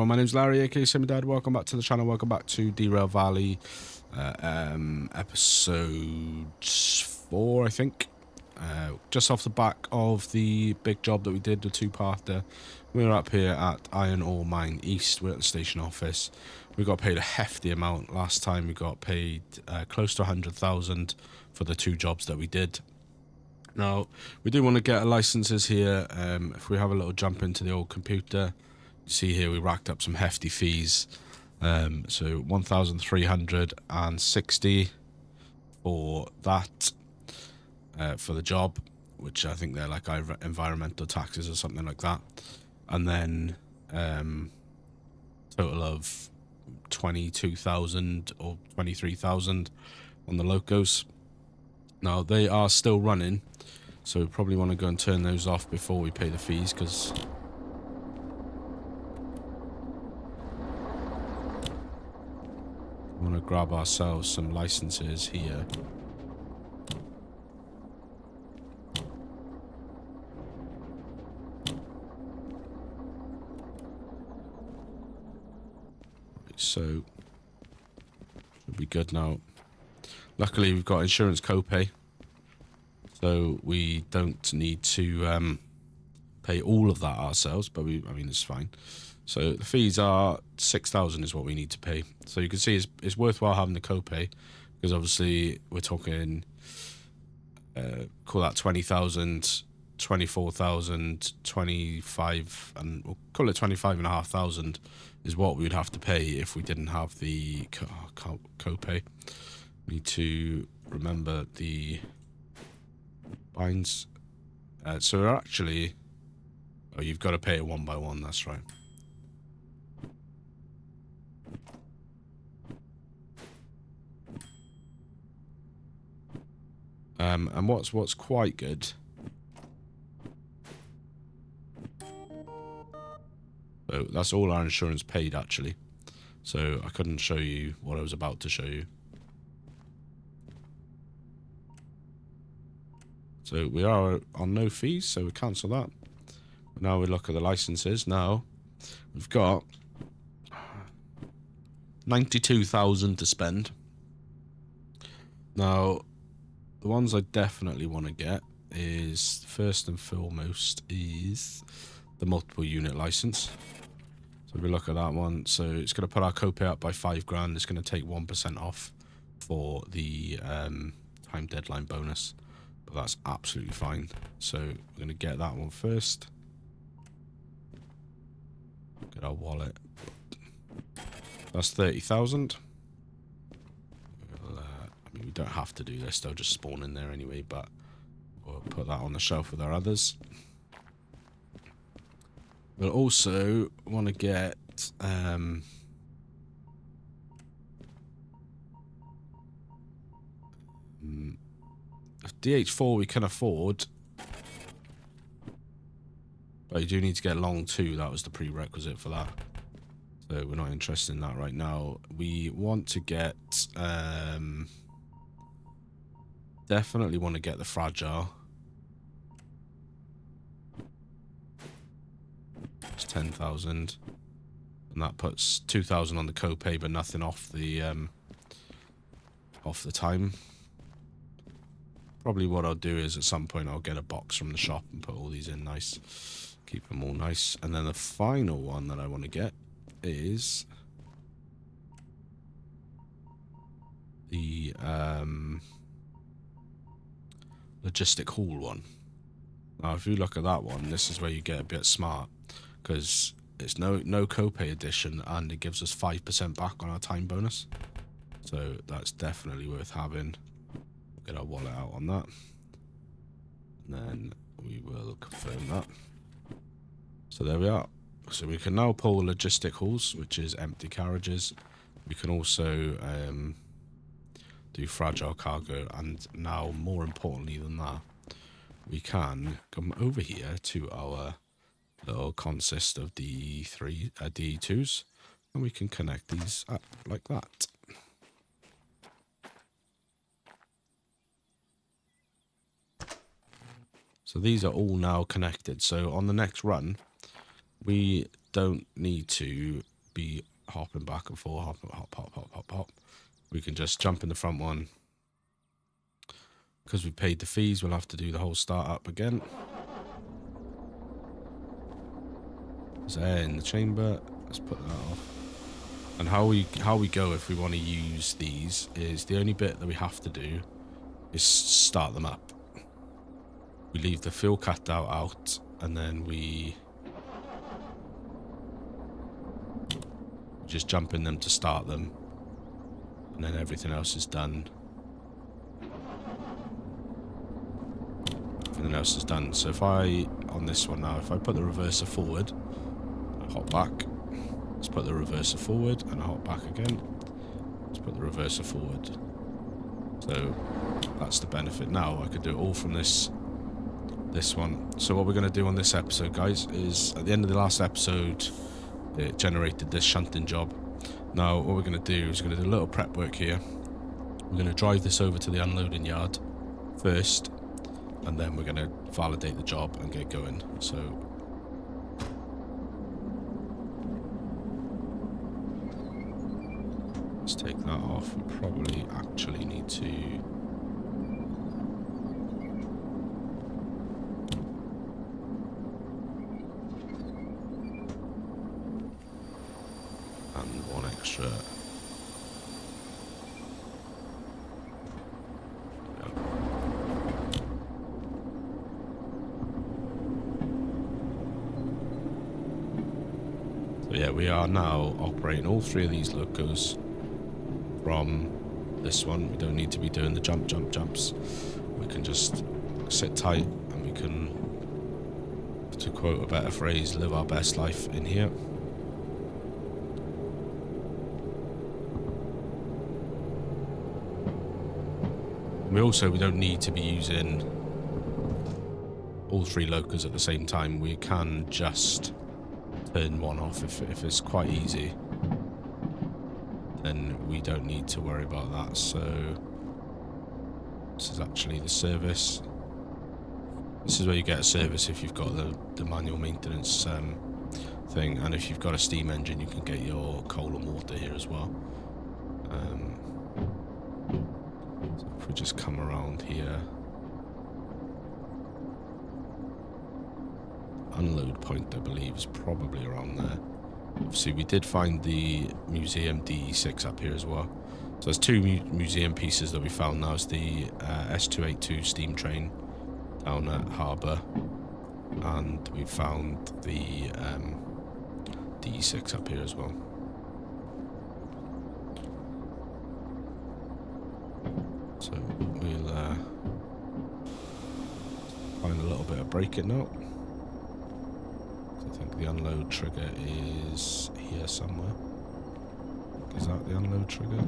everyone, my name's Larry, aka Simidad. Welcome back to the channel. Welcome back to Derail Valley, episode 4, I think. Just off the back of the big job that we did, the two-parter. We're up here at Iron Ore Mine East. We're at the station office. We got paid a hefty amount. Last time we got paid close to 100,000 for the two jobs that we did. Now, we do want to get our licenses here. If we have a little jump into the old computer, you see here we racked up some hefty fees. So 1,360 for that, for the job, which I think they're like environmental taxes or something like that. And then total of 22,000 or 23,000 on the locos. Now, they are still running, so we probably want to go and turn those off before we pay the fees, because we want to grab ourselves some licenses here. So, should be good now. Luckily, we've got insurance copay, so we don't need to pay all of that ourselves, but I mean, it's fine. So the fees are 6,000 is what we need to pay. So you can see it's worthwhile having the copay, because obviously we're talking, call that 20,000, 24,000, 25, and we'll call it 25,500 is what we would have to pay if we didn't have the copay. We need to remember the binds. So we're actually, oh, you've got to pay it one by one, that's right. And what's quite good, so that's all our insurance paid actually, so I couldn't show you what I was about to show you. So we are on no fees, so we cancel that. Now we look at the licenses. Now we've got 92,000 to spend. Now the ones I definitely want to get is, first and foremost, is the multiple unit license. So we look at that one. So it's going to put our copay up by 5 grand. It's going to take 1% off for the time deadline bonus, but that's absolutely fine. So we're going to get that one first. Get our wallet. That's 30,000. I mean, we don't have to do this, they'll just spawn in there anyway, but we'll put that on the shelf with our others. We'll also want to get DH4 we can afford, but you do need to get long too. That was the prerequisite for that, so we're not interested in that right now. We want to get definitely want to get the fragile. It's 10,000, and that puts 2,000 on the copay, but nothing off the time. Probably what I'll do is at some point I'll get a box from the shop and put all these in nice, keep them all nice. And then the final one that I want to get is the logistic haul one. Now if you look at that one, this is where you get a bit smart, because it's no copay addition, and it gives us 5% back on our time bonus, so that's definitely worth having. We'll get our wallet out on that, and then we will confirm that. So there we are. So we can now pull logistic hauls, which is empty carriages. We can also do fragile cargo, and now more importantly than that, we can come over here to our little consist of D2s, and we can connect these up like that. So these are all now connected, so on the next run we don't need to be hopping back and forth, hop. We can just jump in the front one. Because we paid the fees, we'll have to do the whole startup again. It's there in the chamber. Let's put that off. And how we go if we want to use these is the only bit that we have to do is start them up. We leave the fuel cutout out, and then we just jump in them to start them, and then everything else is done. Everything else is done. So if I, on this one now, if I put the reverser forward, I hop back. Let's put the reverser forward, and I hop back again. Let's put the reverser forward. So that's the benefit. Now I could do it all from this one. So what we're going to do on this episode, guys, is at the end of the last episode, it generated this shunting job. Now what we're going to do is we're going to do a little prep work here. We're going to drive this over to the unloading yard first, and then we're going to validate the job and get going. So let's take that off. We probably actually need to and one extra. So yeah, we are now operating all three of these locos from this one. We don't need to be doing the jumps. We can just sit tight, and we can, to quote a better phrase, live our best life in here. We don't need to be using all three locos at the same time. We can just turn one off if it's quite easy. Then we don't need to worry about that. So this is actually the service. This is where you get a service if you've got the manual maintenance thing, and if you've got a steam engine, you can get your coal and water here as well. So if we just come around here, unload point I believe is probably around there. Obviously we did find the museum DE6 up here as well. So there's two museum pieces that we found now. It's the S282 steam train down at Harbour, and we found the DE6 up here as well. So we'll find a little bit of braking now. I think the unload trigger is here somewhere. Is that the unload trigger?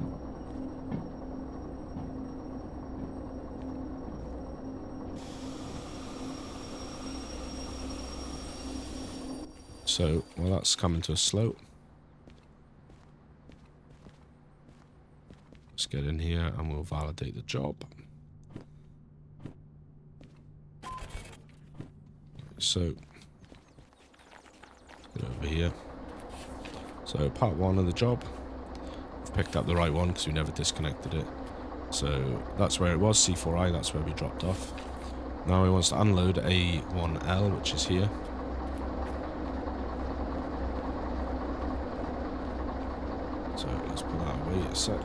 So, well, that's coming to a slope. Let's get in here and we'll validate the job. So, get over here. So, part one of the job. We've picked up the right one because we never disconnected it. So, that's where it was, C4I, that's where we dropped off. Now he wants to unload A1L, which is here. So, let's put that away a sec.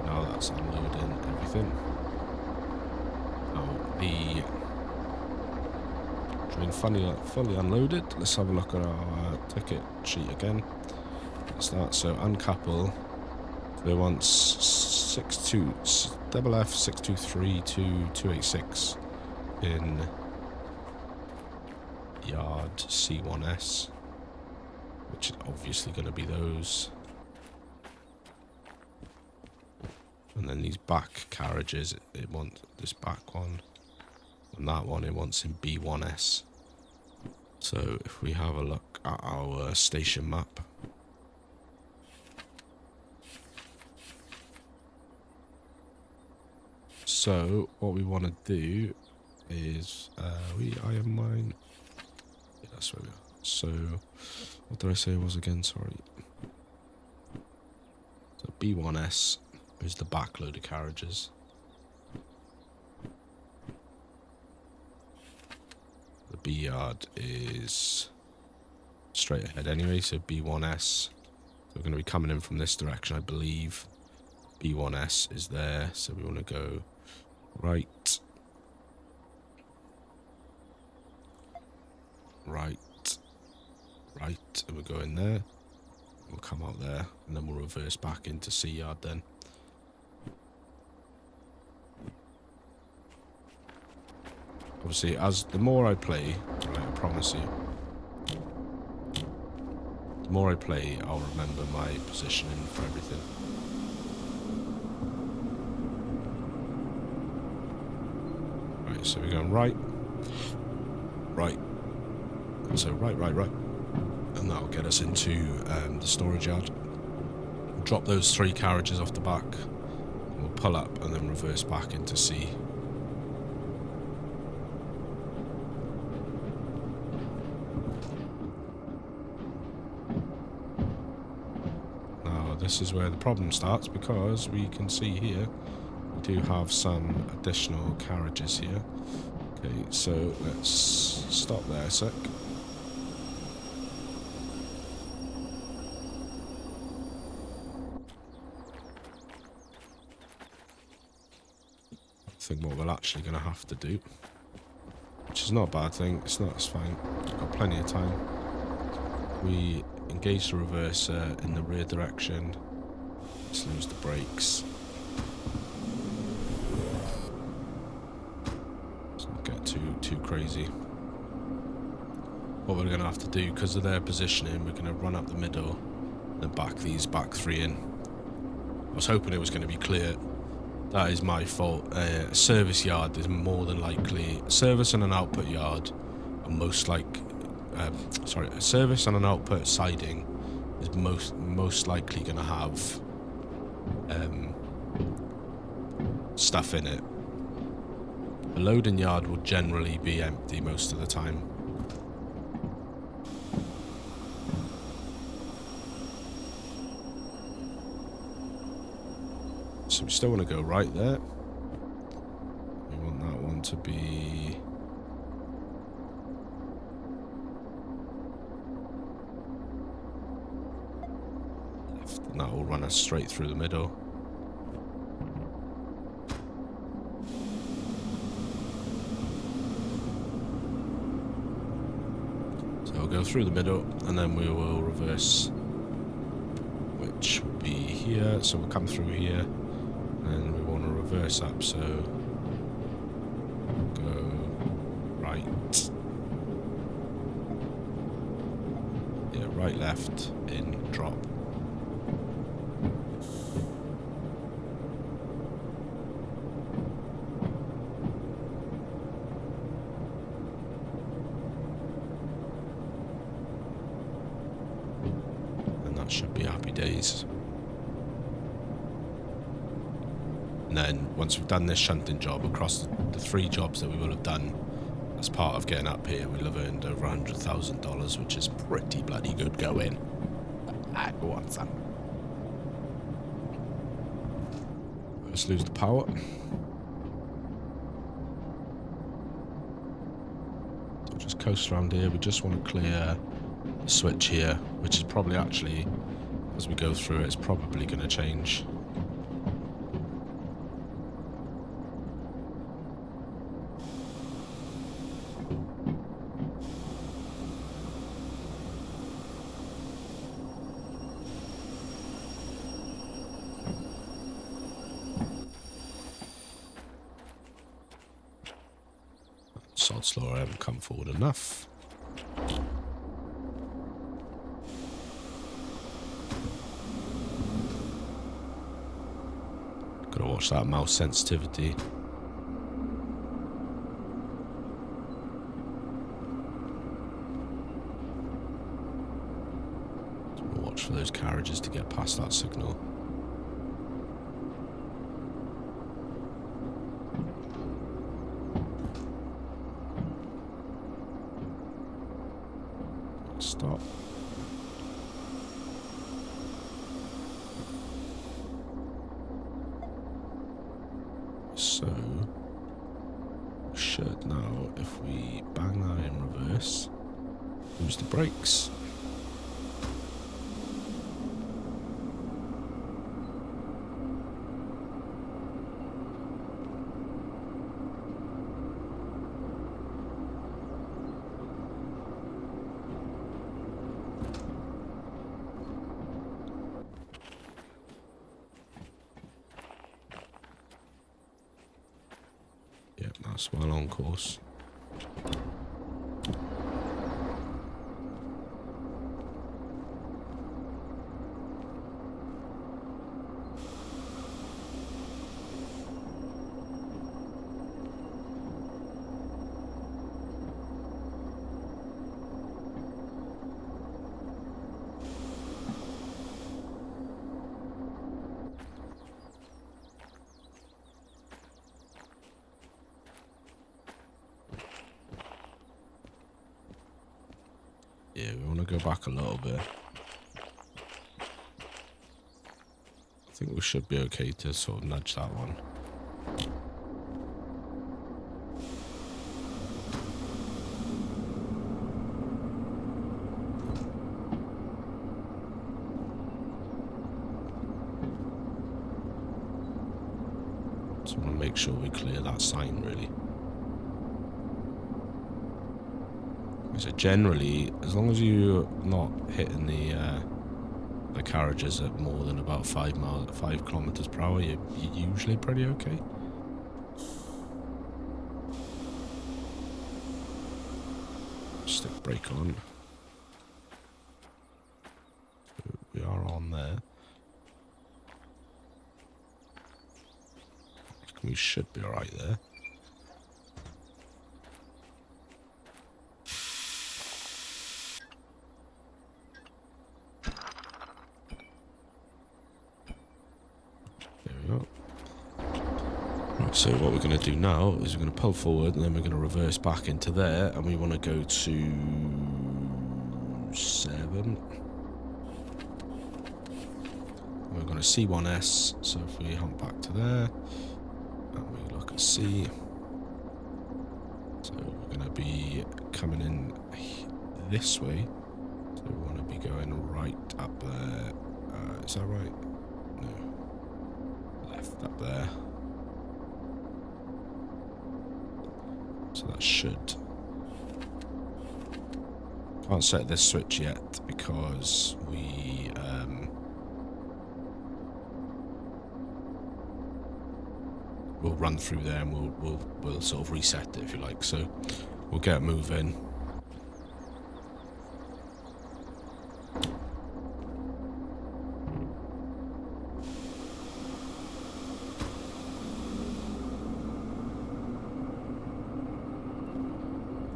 Now that's unloading everything. Now the train fully unloaded. Let's have a look at our ticket sheet again. That's that. So uncouple. So it wants 62 F 623 to 286 in yard C1S, which is obviously going to be those. And then these back carriages, it wants this back one, and that one it wants in B1S. So if we have a look at our station map, so what we want to do is I have mine. That's where we are. So, what did I say it was again? Sorry. So B1S is the back load of carriages. The B yard is straight ahead anyway, so B1S. So we're going to be coming in from this direction, I believe. B1S is there, so we want to go right. Right. Right, and we'll go in there. We'll come out there, and then we'll reverse back into C yard then. Obviously, as the more I play, right, I promise you, the more I play, I'll remember my positioning for everything. Right, so we're going right, right, and so right, and that'll get us into the storage yard. We'll drop those 3 carriages off the back, and we'll pull up and then reverse back into C. This is where the problem starts, because we can see here we do have some additional carriages here. Okay, so let's stop there a sec. I think what we're actually going to have to do, which is not a bad thing, it's fine, we've got plenty of time. We engage the reverser in the rear direction. Let's lose the brakes. Let's not get too crazy. What we're going to have to do, because of their positioning, we're going to run up the middle and back these back 3 in. I was hoping it was going to be clear. That is my fault. A service yard is more than likely, service and an output yard are most like, sorry, a service and an output siding is most likely going to have stuff in it. The loading yard will generally be empty most of the time. So we still want to go right there. We want that one to be... left, and that will run us straight through the middle. So we'll go through the middle, and then we will reverse, which will be here. So we'll come through here. And we want to reverse up, so go right. Yeah, right, left, in, drop. And that should be happy days. And then once we've done this shunting job across the 3 jobs that we will have done as part of getting up here, we'll have earned over $100,000, which is pretty bloody good going. I want some. Let's lose the power. So just coast around here. We just want to clear the switch here, which is probably actually, as we go through it, it's probably going to change. Sod slow, I haven't come forward enough. Gotta watch that mouse sensitivity. Watch for those carriages to get past that signal. stop. So, we should now, if we bang that in reverse, use the brakes. Yep, that's well on course. Yeah, we want to go back a little bit. I think we should be okay to sort of nudge that one. Just want to make sure we clear that sign, really. So generally, as long as you're not hitting the carriages at more than about 5 kilometers per hour, you're usually pretty okay. Stick brake on. So we are on there. We should be alright there. So what we're going to do now is we're going to pull forward and then we're going to reverse back into there, and we want to go to 7. We're going to C1S, so if we hump back to there and we look at C, so we're going to be coming in this way, so we want to be going right up there. Is that right? No. Left up there. So that should... Can't set this switch yet because we we'll run through there and we'll sort of reset it if you like. So we'll get moving.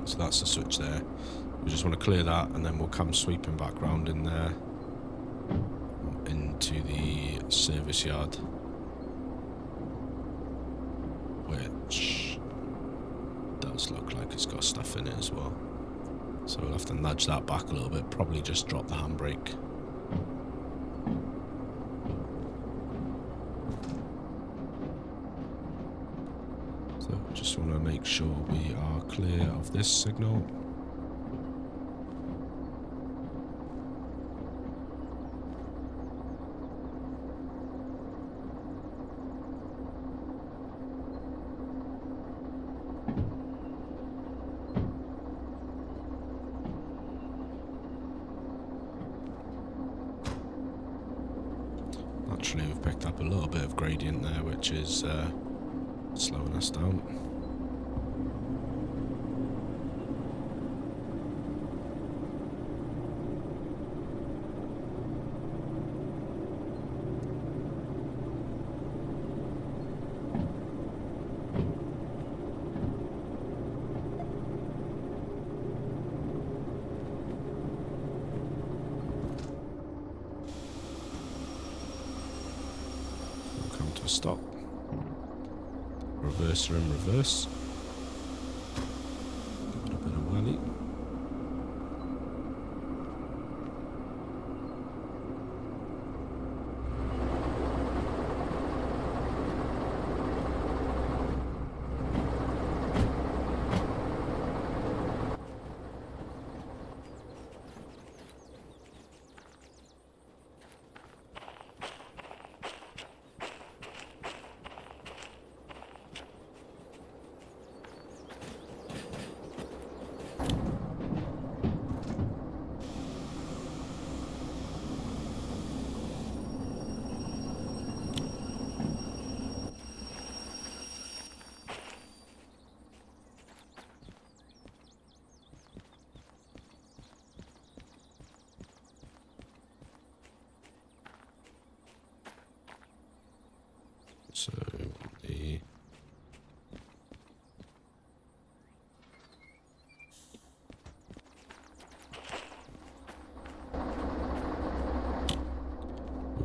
So that's the switch there. We just want to clear that and then we'll come sweeping back round in there into the service yard, which does look like it's got stuff in it as well. So we'll have to nudge that back a little bit, probably just drop the handbrake. So just want to make sure we are clear of this signal. Actually, we've picked up a little bit of gradient there, which is slowing us down. Stop. Reverser in reverse. Give it a bit of wheelie.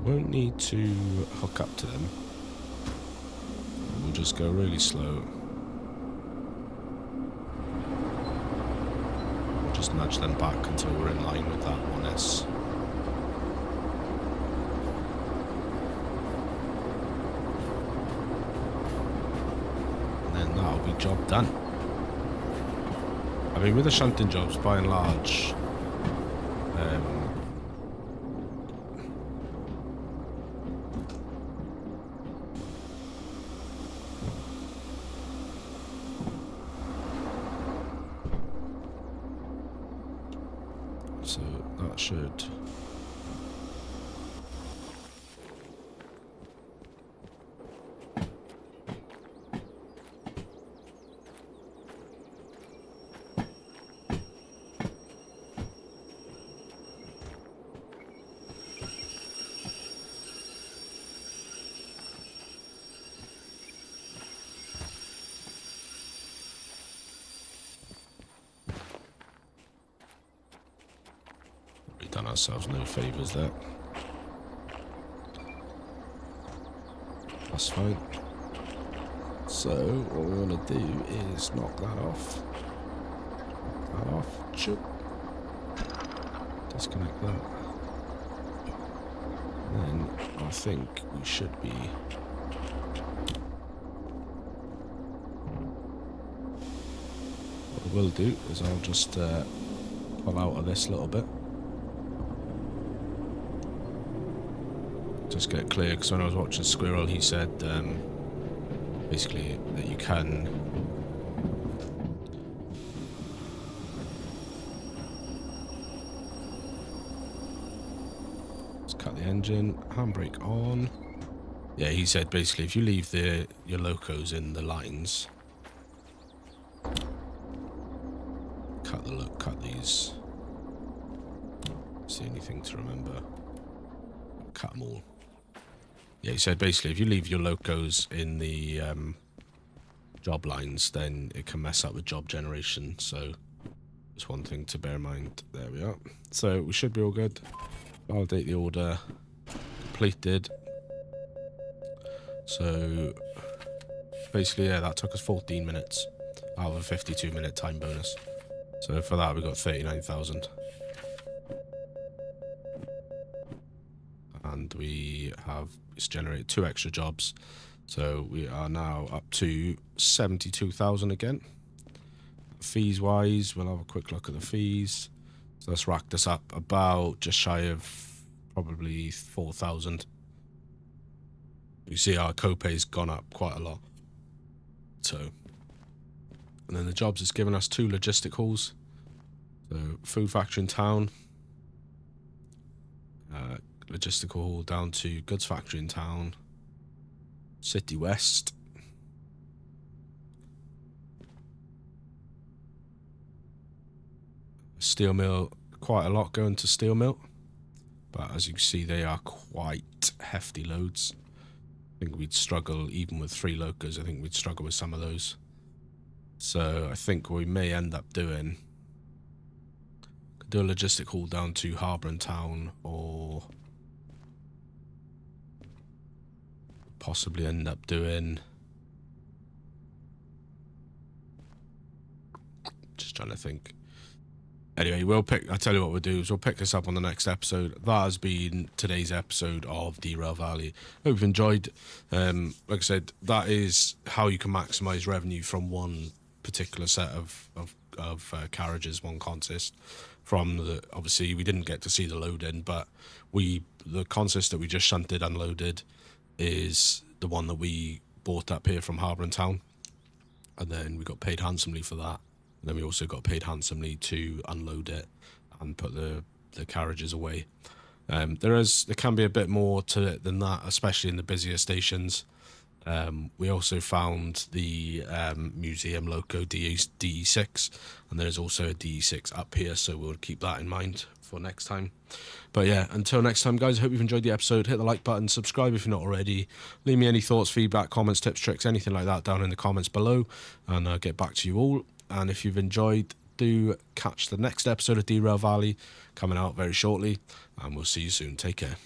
Won't need to hook up to them. We'll just go really slow. We'll just nudge them back until we're in line with that 1S. And then that'll be job done. I mean, with the shunting jobs, by and large, so that should... We've done ourselves no favours there. That's fine. So what we want to do is knock that off. That off. Choop. Disconnect that. Then I think we should be... What I will do is I'll just pull out of this a little bit. Just get it clear, because when I was watching Squirrel, he said basically that you can let's cut the engine, handbrake on. Yeah, he said basically if you leave your locos in the lines, cut these. See anything to remember? Cut them all. Yeah, he said basically if you leave your locos in the job lines, then it can mess up with job generation. So just one thing to bear in mind. There we are. So we should be all good. Validate the order. Completed. So basically, yeah, that took us 14 minutes out of a 52-minute time bonus. So for that, we got 39,000. And we have generated 2 extra jobs. So we are now up to 72,000 again. Fees wise, we'll have a quick look at the fees. So that's racked us up about just shy of probably 4,000. You see our copay's gone up quite a lot. So, and then the jobs has given us 2 logistic hauls. So food factory in town. Logistical haul down to goods factory in town. City West. Steel mill, quite a lot going to steel mill. But as you can see, they are quite hefty loads. I think we'd struggle, even with 3 locos, I think we'd struggle with some of those. So I think we may end up doing... Could do a logistic haul down to Harbour and Town, or... possibly end up doing... Just trying to think. Anyway, we'll pick... I'll tell you what we'll do is we'll pick this up on the next episode. That has been today's episode of Derail Valley. Hope you've enjoyed. Like I said, that is how you can maximise revenue from one particular set of carriages, one consist. From the... Obviously, we didn't get to see the load-in, but the consist that we just shunted unloaded is the one that we bought up here from Harbour and Town. And then we got paid handsomely for that. And then we also got paid handsomely to unload it and put the carriages away. There can be a bit more to it than that, especially in the busier stations. We also found the museum loco DE6, and there's also a DE6 up here, so we'll keep that in mind for next time. But yeah, until next time, guys, I hope you've enjoyed the episode. Hit the like button, subscribe if you're not already. Leave me any thoughts, feedback, comments, tips, tricks, anything like that down in the comments below, and I'll get back to you all. And if you've enjoyed, do catch the next episode of Derail Valley coming out very shortly, and we'll see you soon. Take care.